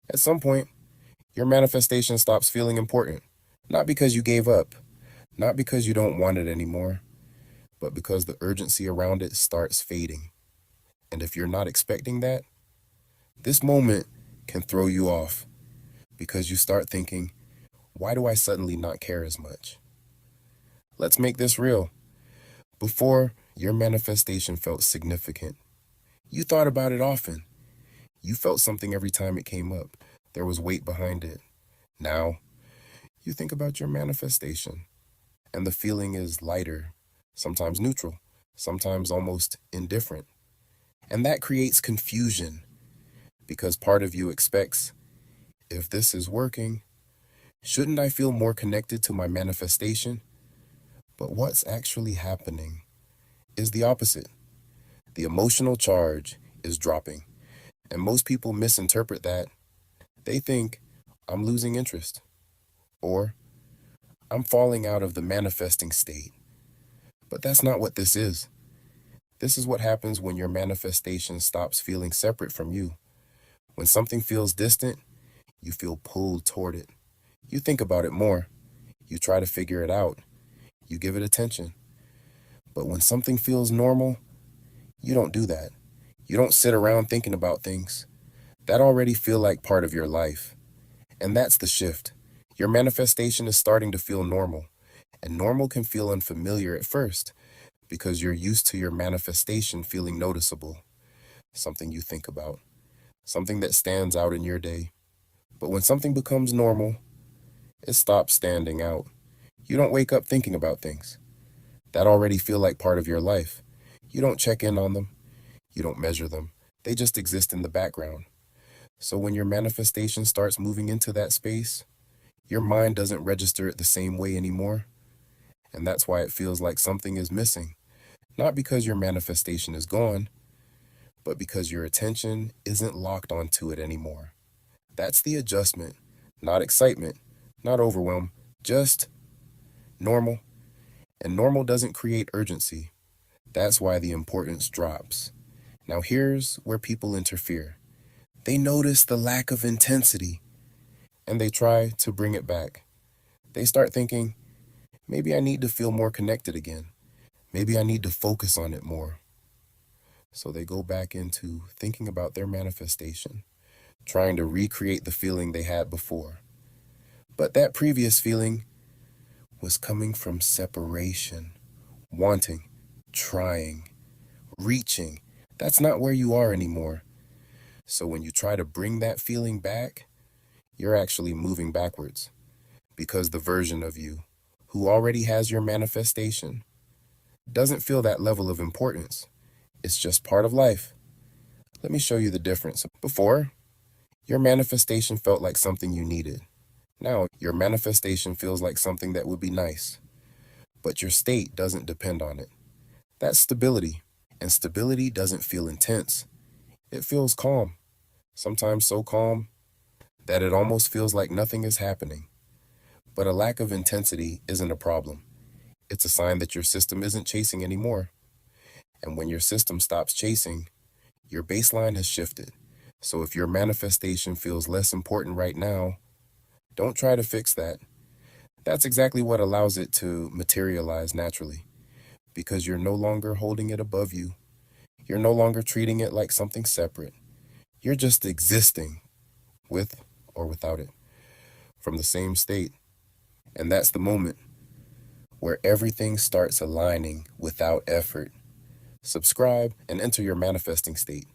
At some point, your manifestation stops feeling important, not because you gave up, not because you don't want it anymore, but because the urgency around it starts fading. And if you're not expecting that, this moment can throw you off because you start thinking, why do I suddenly not care as much? Let's make this real. Before, your manifestation felt significant. You thought about it often. You felt something every time it came up. There was weight behind it. Now, you think about your manifestation, and the feeling is lighter, sometimes neutral, sometimes almost indifferent. And that creates confusion because part of you expects, if this is working, shouldn't I feel more connected to my manifestation? But what's actually happening is the opposite. The emotional charge is dropping, and most people misinterpret that. They think, I'm losing interest, or I'm falling out of the manifesting state. But that's not what this is. This is what happens when your manifestation stops feeling separate from you. When something feels distant, you feel pulled toward it. You think about it more. You try to figure it out. You give it attention. But when something feels normal, you don't do that. You don't sit around thinking about things that already feel like part of your life. And that's the shift. Your manifestation is starting to feel normal. And normal can feel unfamiliar at first because you're used to your manifestation feeling noticeable, something you think about, something that stands out in your day. But when something becomes normal, it stops standing out. You don't wake up thinking about things that already feel like part of your life. You don't check in on them. You don't measure them. They just exist in the background. So when your manifestation starts moving into that space, your mind doesn't register it the same way anymore. And that's why it feels like something is missing. Not because your manifestation is gone, but because your attention isn't locked onto it anymore. That's the adjustment, not excitement, not overwhelm, just normal. And normal doesn't create urgency. That's why the importance drops. Now, here's where people interfere. They notice the lack of intensity and they try to bring it back. They start thinking, maybe I need to feel more connected again. Maybe I need to focus on it more. So they go back into thinking about their manifestation, trying to recreate the feeling they had before. But that previous feeling was coming from separation, wanting, trying, reaching. That's not where you are anymore. So when you try to bring that feeling back, you're actually moving backwards because the version of you who already has your manifestation doesn't feel that level of importance. It's just part of life. Let me show you the difference. Before, your manifestation felt like something you needed. Now, your manifestation feels like something that would be nice, but your state doesn't depend on it. That's stability, and stability doesn't feel intense. It feels calm, sometimes so calm that it almost feels like nothing is happening. But a lack of intensity isn't a problem. It's a sign that your system isn't chasing anymore. And when your system stops chasing, your baseline has shifted. So if your manifestation feels less important right now, don't try to fix that. That's exactly what allows it to materialize naturally, because you're no longer holding it above you. You're no longer treating it like something separate. You're just existing with or without it from the same state. And that's the moment where everything starts aligning without effort. Subscribe and enter your manifesting state.